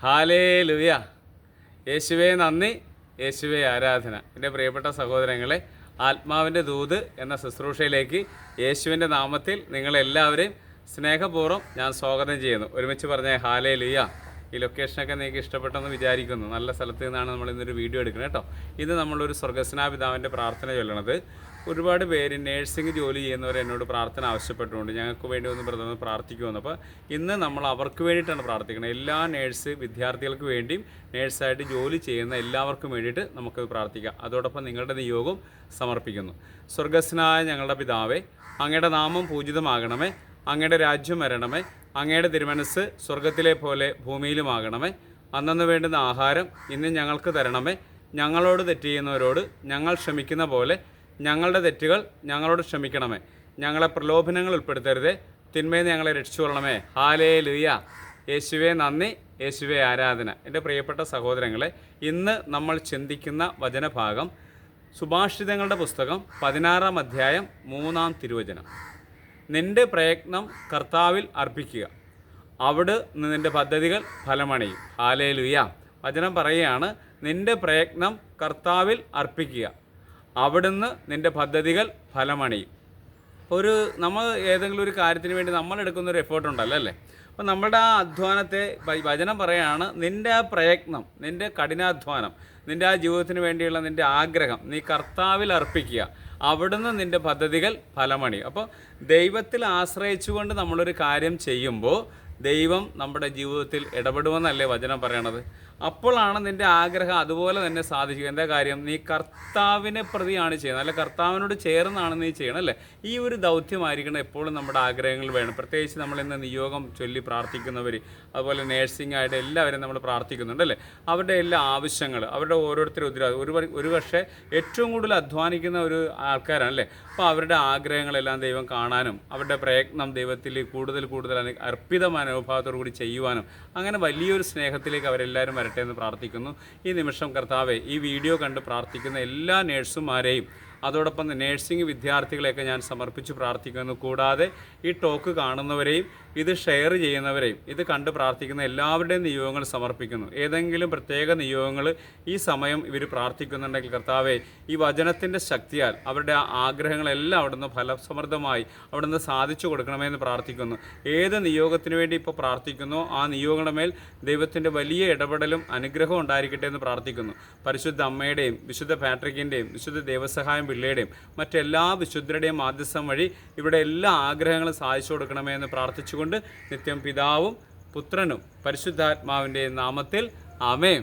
Hallelujah. യേശുവേ നന്ദി, യേശുവേ ആരാധന. എൻ്റെ പ്രിയപ്പെട്ട സഹോദരങ്ങളെ, ആത്മാവിൻ്റെ ദൂത് എന്ന ശുശ്രൂഷയിലേക്ക് യേശുവിൻ്റെ നാമത്തിൽ നിങ്ങളെല്ലാവരെയും സ്നേഹപൂർവ്വം ഞാൻ സ്വാഗതം ചെയ്യുന്നു. ഒരുമിച്ച് പറഞ്ഞ ഹാലേലുയ. ഈ ലൊക്കേഷനൊക്കെ നിങ്ങൾക്ക് ഇഷ്ടപ്പെട്ടെന്ന് വിചാരിക്കുന്നു. നല്ല സ്ഥലത്ത് നിന്നാണ് നമ്മൾ ഇന്നൊരു വീഡിയോ എടുക്കുന്നത് കേട്ടോ. ഇത് നമ്മളൊരു സ്വർഗ്ഗസ്നാപിതാവിൻ്റെ പ്രാർത്ഥന ചൊല്ലണത്. ഒരുപാട് പേര് നേഴ്സിംഗ് ജോലി ചെയ്യുന്നവർ എന്നോട് പ്രാർത്ഥന ആവശ്യപ്പെട്ടുകൊണ്ട് ഞങ്ങൾക്ക് വേണ്ടി ഒന്ന് പ്രഥമ പ്രാർത്ഥിക്കുമെന്ന്. അപ്പോൾ ഇന്ന് നമ്മൾ അവർക്ക് വേണ്ടിയിട്ടാണ് പ്രാർത്ഥിക്കുന്നത്. എല്ലാ നേഴ്സ് വിദ്യാർത്ഥികൾക്ക് വേണ്ടിയും നേഴ്സായിട്ട് ജോലി ചെയ്യുന്ന എല്ലാവർക്കും വേണ്ടിയിട്ട് നമുക്കത് പ്രാർത്ഥിക്കാം. അതോടൊപ്പം നിങ്ങളുടെ നിയോഗം സമർപ്പിക്കുന്നു. സ്വർഗ്ഗസ്നായ ഞങ്ങളുടെ പിതാവേ, അങ്ങയുടെ നാമം പൂജിതമാകണമേ, അങ്ങയുടെ രാജ്യം വരണമേ, അങ്ങയുടെ തിരുമനസ്സ് സ്വർഗത്തിലെ പോലെ ഭൂമിയിലുമാകണമേ. അന്നന്ന് വേണ്ടുന്ന ആഹാരം ഇന്ന് ഞങ്ങൾക്ക് തരണമേ. ഞങ്ങളോട് തെറ്റ് ചെയ്യുന്നവരോട് ഞങ്ങൾ ക്ഷമിക്കുന്ന പോലെ ഞങ്ങളുടെ തെറ്റുകൾ ഞങ്ങളോട് ക്ഷമിക്കണമേ. ഞങ്ങളെ പ്രലോഭനങ്ങൾ ഉൾപ്പെടുത്തരുതേ, തിന്മയിൽ ഞങ്ങളെ രക്ഷിച്ചുകൊള്ളണമേ. ഹാലേലുയ. യേശുവേ നന്ദി, യേശുവേ ആരാധന. എൻ്റെ പ്രിയപ്പെട്ട സഹോദരങ്ങളെ, ഇന്ന് നമ്മൾ ചിന്തിക്കുന്ന വചനഭാഗം സുഭാഷിതങ്ങളുടെ പുസ്തകം 16-ാം അധ്യായം 3-ാം തിരുവചനം. നിൻ്റെ പ്രയത്നം കർത്താവിൽ അർപ്പിക്കുക, അവിടെ നിൻ്റെ പദ്ധതികൾ ഫലമണിയും. ഹാലേലുയ. വചനം പറയുകയാണ്, നിൻ്റെ പ്രയത്നം കർത്താവിൽ അർപ്പിക്കുക, അവിടുന്ന് നിൻ്റെ പദ്ധതികൾ ഫലമണിയും. നമ്മൾ ഏതെങ്കിലും ഒരു കാര്യത്തിന് വേണ്ടി നമ്മളെടുക്കുന്നൊരു എഫേർട്ട് ഉണ്ടല്ലോ അല്ലേ? അപ്പോൾ നമ്മുടെ ആ അധ്വാനത്തെ വചനം പറയുകയാണ്, നിൻ്റെ ആ പ്രയത്നം, നിൻ്റെ കഠിനാധ്വാനം, നിൻ്റെ ആ ജീവിതത്തിന് വേണ്ടിയുള്ള നിൻ്റെ ആഗ്രഹം നീ കർത്താവിൽ അർപ്പിക്കുക, അവിടുന്ന് നിൻ്റെ പദ്ധതികൾ ഫലമണി. അപ്പോൾ ദൈവത്തിൽ ആശ്രയിച്ചുകൊണ്ട് നമ്മളൊരു കാര്യം ചെയ്യുമ്പോൾ ദൈവം നമ്മുടെ ജീവിതത്തിൽ ഇടപെടുമെന്നല്ലേ വചനം പറയണത്. അപ്പോഴാണ് നിൻ്റെ ആഗ്രഹം അതുപോലെ തന്നെ സാധിക്കുക. എന്താ കാര്യം? നീ കർത്താവിനെ പ്രതിയാണ് ചെയ്യുന്നത്, അല്ലെ കർത്താവിനോട് ചേർന്നാണ് നീ ചെയ്യണം അല്ലേ? ഈ ഒരു ദൗത്യമായിരിക്കണം എപ്പോഴും നമ്മുടെ ആഗ്രഹങ്ങൾ വേണം. പ്രത്യേകിച്ച് നമ്മളിന്ന് നിയോഗം ചൊല്ലി പ്രാർത്ഥിക്കുന്നവർ, അതുപോലെ നേഴ്സിംഗ് ആയിട്ട് എല്ലാവരും നമ്മൾ പ്രാർത്ഥിക്കുന്നുണ്ട് അല്ലേ? അവരുടെ എല്ലാ ആവശ്യങ്ങൾ, അവരുടെ ഓരോരുത്തരും ഒരു പക്ഷേ ഏറ്റവും കൂടുതൽ അധ്വാനിക്കുന്ന ഒരു ആൾക്കാരാണ് അല്ലേ? അപ്പോൾ അവരുടെ ആഗ്രഹങ്ങളെല്ലാം ദൈവം കാണാനും അവരുടെ പ്രയത്നം ദൈവത്തിൽ കൂടുതൽ അർപ്പിത മനോഭാവത്തോടു കൂടി ചെയ്യുവാനും അങ്ങനെ വലിയൊരു സ്നേഹത്തിലേക്ക് അവരെല്ലാവരും വരട്ടെ എന്ന് പ്രാർത്ഥിക്കുന്നു. ഈ നിമിഷം കർത്താവെ, ഈ വീഡിയോ കണ്ട് പ്രാർത്ഥിക്കുന്ന എല്ലാ നേഴ്സുമാരെയും അതോടൊപ്പം നേഴ്സിംഗ് വിദ്യാർത്ഥികളെയൊക്കെ ഞാൻ സമർപ്പിച്ച് പ്രാർത്ഥിക്കുന്നു. കൂടാതെ ഈ ടോക്ക് കാണുന്നവരെയും ഇത് ഷെയർ ചെയ്യുന്നവരെയും ഇത് കണ്ട് പ്രാർത്ഥിക്കുന്ന എല്ലാവരുടെയും നിയോഗങ്ങൾ സമർപ്പിക്കുന്നു. ഏതെങ്കിലും പ്രത്യേക നിയോഗങ്ങൾ ഈ സമയം ഇവർ പ്രാർത്ഥിക്കുന്നുണ്ടെങ്കിൽ കർത്താവെ, ഈ വചനത്തിൻ്റെ ശക്തിയാൽ അവരുടെ ആഗ്രഹങ്ങളെല്ലാം അവിടുന്ന് ഫലസമൃദ്ധമായി അവിടുന്ന് സാധിച്ചു കൊടുക്കണമെന്ന് പ്രാർത്ഥിക്കുന്നു. ഏത് നിയോഗത്തിന് വേണ്ടി ഇപ്പോൾ പ്രാർത്ഥിക്കുന്നോ ആ നിയോഗങ്ങളുടെ മേൽ ദൈവത്തിൻ്റെ വലിയ ഇടപെടലും അനുഗ്രഹവും ഉണ്ടായിരിക്കട്ടെ എന്ന് പ്രാർത്ഥിക്കുന്നു. പരിശുദ്ധ അമ്മയുടെയും വിശുദ്ധ പാട്രിക്കിൻ്റെയും വിശുദ്ധ ദേവസഹായം പിള്ളയുടെയും മറ്റെല്ലാ വിശുദ്ധരുടെയും മാധ്യസ്ഥം വഴി ഇവിടെ എല്ലാ ആഗ്രഹങ്ങളും സാധിച്ചു കൊടുക്കണമേ എന്ന് പ്രാർത്ഥിച്ചുകൊണ്ട് നിത്യം പിതാവും പുത്രനും പരിശുദ്ധാത്മാവിൻ്റെ നാമത്തിൽ ആമേൻ.